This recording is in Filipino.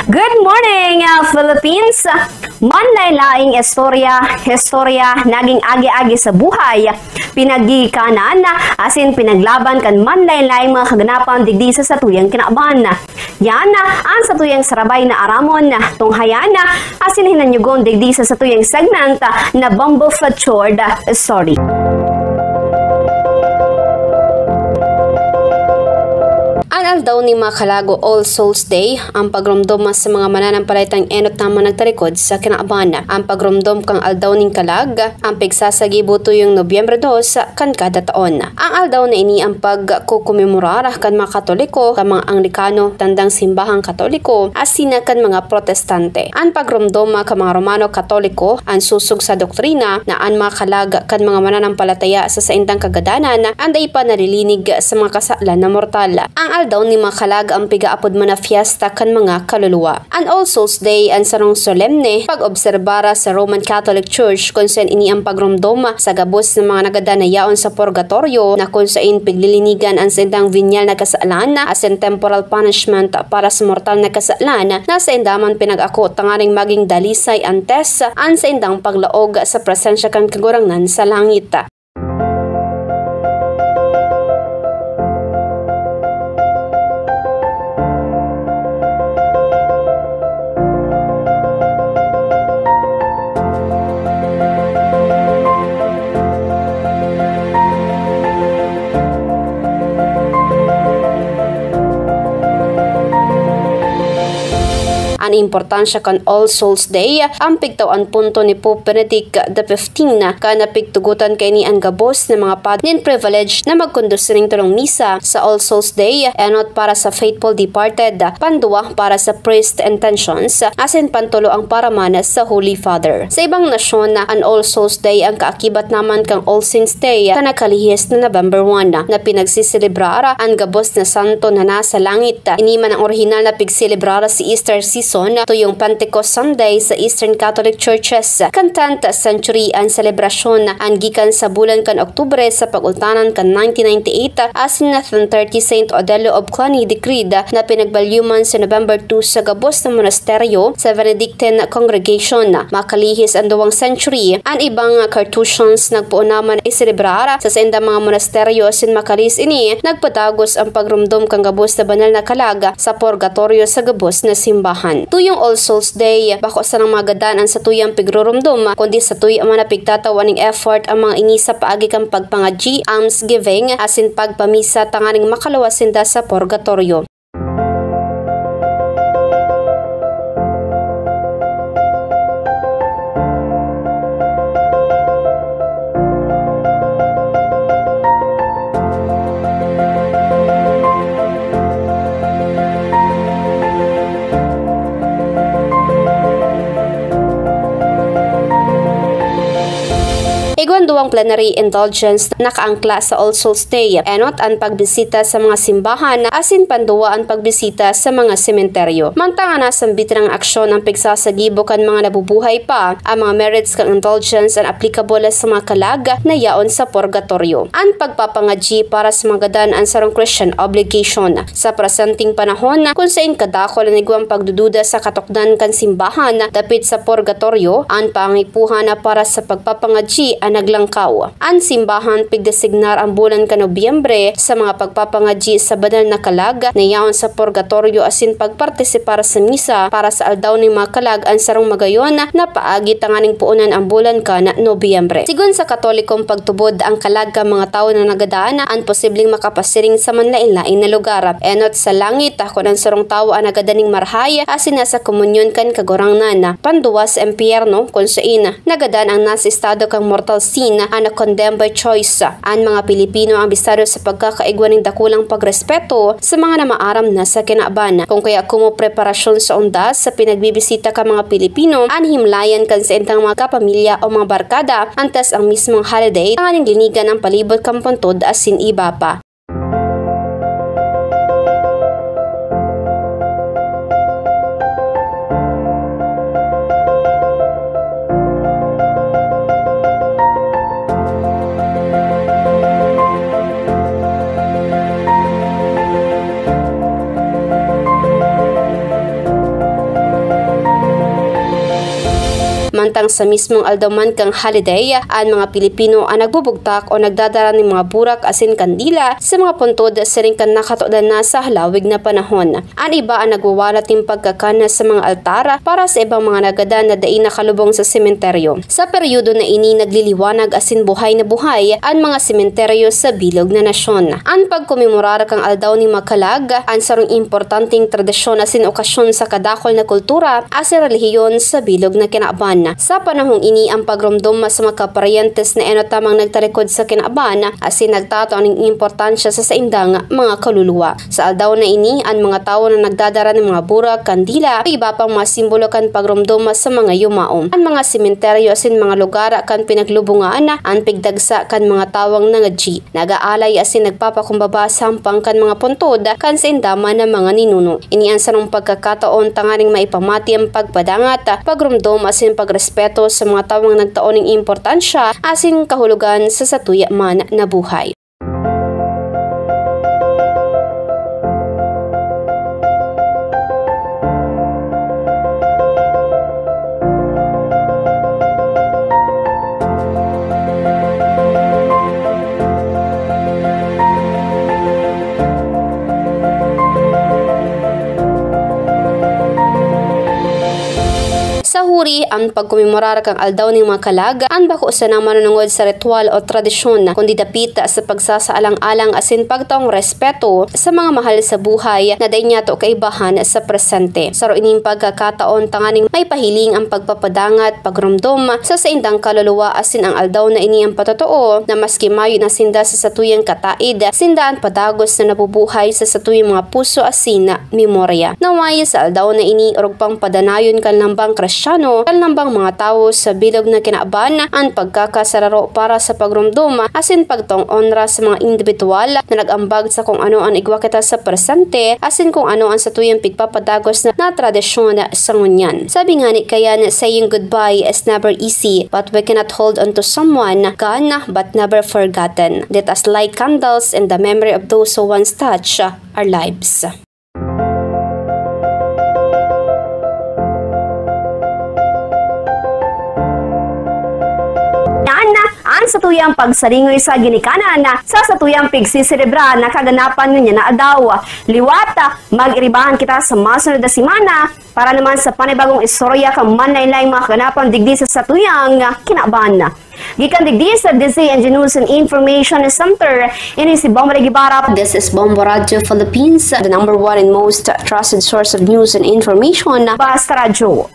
Good morning, Philippines! Manlaylaing istorya naging agi-agi sa buhay. Pinagikanan, asin pinaglaban kan manlaylaing mga kaganapan digdi sa satuyang kinaaban. Yan, ang satuyang sarabay na aramon, tunghayan, asin hinanyugon digdi sa satuyang segment na Bumble Featured Story. Ang daw ni mga kalago All Souls Day, ang pagrumdom sa mga mananampalatang enot naman nagtarikod sa kinaaban. Ang pagrumdom kang aldaw ning kalag, ang pigsasagibo tuyong Nobyembre 2 kan kada taon. Ang aldaw na ini ang pagkukumemorar kan mga Katoliko, kan mga Anglikano, tandang simbahang Katoliko, asina kan mga Protestante. Ang pagrumdom kan mga Romano Katoliko, ang susug sa doktrina na ang mga kalag kan mga mananampalataya sa saindang kagadanan, ang daipa narilinig sa mga kasalan na mortal. Ang aldaw ni mga kalag ang pigaapod man na fiesta kan mga kaluluwa. Ang All Souls Day ang sarong solemne pag-obserbara sa Roman Catholic Church kung saan ini ang pagrumdom sa gabos ng mga nagadanayaon sa purgatorio na kung saan piglilinigan ang sindang vinyal na kasalan as in temporal punishment para sa mortal na kasalan na sa indaman pinag-ako tangaring maging dalisay antes ang sa indang paglaog sa presensya kan kagurangnan sa langit. Ang importansya kan All Souls Day, ang pigtawan punto ni Pope Benedict XV ka napigtugutan kay ni ang gabos ng mga padnin privilege na magkondusir ng tulong misa sa All Souls Day, enot para sa faithful departed, panduwa para sa priest intentions, asin pantulo ang paraman sa Holy Father. Sa ibang nasyon, ang All Souls Day ang kaakibat naman kang All Saints Day ka nakalihis na November 1 na pinagsiselebrara ang gabos na santo na nasa langit. Iniman ang orihinal na pigselebrara si Easter season tuyong Pentecost Sunday sa Eastern Catholic Churches. Kan 10th century ang selebrasyon ang gikan sa bulan kan Oktubre sa pag-ultanan kan 1998 asin na 30 Saint Odilo of Cluny decreed na pinagbalyuman sa November 2 sa gabos ng monasteryo sa Benedictine Congregation. Makalihis ang 2 century ang ibang Carthusians nagpuo naman iselebrara sa senda mga monasteryo asin makalis ini nagpatagos ang pagrumdom kang gabos na banal na kalag sa purgatorio sa gabos na simbahan. Tuyong All Souls Day, bako sa nang magadaan sa tuyang pigrurumdum, kundi sa tuyang mga napigtatawan ng effort ang mga ini sa paagi kang pagpangadji, almsgiving, asin pagpamisa tanganing makalawasinda sa purgatorio. Iguan duwang plenary indulgence nakaangkla sa All Souls Day, enot ang pagbisita sa mga simbahan asin panduwa ang pagbisita sa mga sementeryo. Mantanga na sambitin ang aksyon ang pigsasagibo kan mga nabubuhay pa ang mga merits kang indulgence ang applicable sa mga kalag na yaon sa purgatorio. Ang pagpapangadji para sa mga gadan ang sarong Christian obligation sa presenting panahon kung saan kadako na niguang pagdududa sa katukdan kan simbahan dapit sa purgatorio ang pangipuhan na para sa pagpapangadji naglangkaw. Ang simbahan pigdesignar ang bulan ka Nobyembre sa mga pagpapangadji sa banal na kalag na yaon sa purgatorio asin pagpartisipar sa misa para sa aldaw ni mga kalag ang sarong magayon na paagi tanganing puunan ang bulan ka na Nobyembre. Sigun sa Katolikong pagtubod ang kalag ka mga tao na nagadaan ang posibleng makapasiring sa manlain-lain na lugar. Enot sa langit kung ang sarong tao ang nagadaning marhay asin nasa komunyon kan kagurangnan. Panduwa sa impyerno kung saan nagadaan ang nasa estado kang mortal sin ang na-condemn by choice. Ang mga Pilipino ang bisado sa pagkakaigwan ng dakulang pagrespeto sa mga namaaram na sa kinaaban. Kung kaya kumo preparasyon sa undas sa pinagbibisita ka mga Pilipino, ang himlayan kan sa intang mga kapamilya o mga barkada antes ang mismong holiday ang aning linigan ang palibot kang puntod asin iba pa. Samantang sa mismong aldaman kang holiday, ang mga Pilipino ang nagbubugtak o nagdadara ng mga burak asin kandila sa mga puntod sa ring kan nakatudan na sa halawig na panahon. Ang iba ang nagwawalat ng pagkakana sa mga altara para sa ibang mga nagada na dai nakalubong sa sementeryo. Sa peryodo na ini nagliliwanag asin buhay na buhay ang mga sementeryo sa bilog na nasyon. Ang pagkomemorar kang aldaw ni Makalag ang sarong importanteng tradisyon asin okasyon sa kadakol na kultura asin relihiyon sa bilog na kinaaban. Sa panahong ini ang pagrumdum sa mga kaparyentes na eno tamang nagtalikod sa kinaaban asin nagtato ang importansya sa saindang mga kaluluwa. Sa aldaw na ini ang mga tao na nagdadara ng mga burak, kandila, iba pang mga simbolo kan pagrumdum sa mga yumao. Ang mga sementeryo asin mga lugar kan pinaglubungan ang pigdagsa kan mga tawang nangadji. Nagaalay asin nagpapakumbaba sampang kan mga puntod kan sa indama ng mga ninuno. Inian sa nung pagkakataon tanganing maipamati ang pagpadangat, pagrumdum asin pagrespeto sa mga tawang nagtaon ng importansya asin kahulugan sa satuya man na buhay. Sa huri, ang pagkomemorar kang aldaw ng mga kalag, ang bako sa naman manunungod sa ritual o tradisyon kundi dapit sa pagsasaalang-alang asin pagtaong respeto sa mga mahal sa buhay na day niya to kaibahan sa presente. Sa ining pagkakataon tanganing may pahiling ang pagpapadangat, pagrumdum sa saindang kaluluwa asin ang aldaw na ini ang patotoo na maski mayo na sinda sa satuyang kataid, sindaan padagos na nabubuhay sa satuyang mga puso asin na memorya. Naway sa aldaw na ini orog pang padanayon kan lambang kalnambang mga tao sa bilog na kinaaban ang pagkakasararo para sa pagrumdum asin pagtong onra sa mga individual na nagambag sa kung ano ang igwakita sa presente asin kung ano ang satuyang pigpapadagos na tradisyon sa ngunyan. Sabi nga ni kayan, saying goodbye is never easy, but we cannot hold on to someone gone but never forgotten. Let us light candles in the memory of those who once touched our lives. Ang satuyang pagsaringoy sa ginikanan sa satuyang pigsisirebra na kaganapan niya na adaw. Liwata, mag-iribahan kita sa masunod na simana para naman sa panibagong istorya kang manlaylay mga kaganapan digdi sa satuyang kinaban. Gikan digdi sa DZNG News and Information Center, ini si Bombo Gibarap. This is Bombo Radio Philippines, the #1 and most trusted source of news and information. Basta Radio.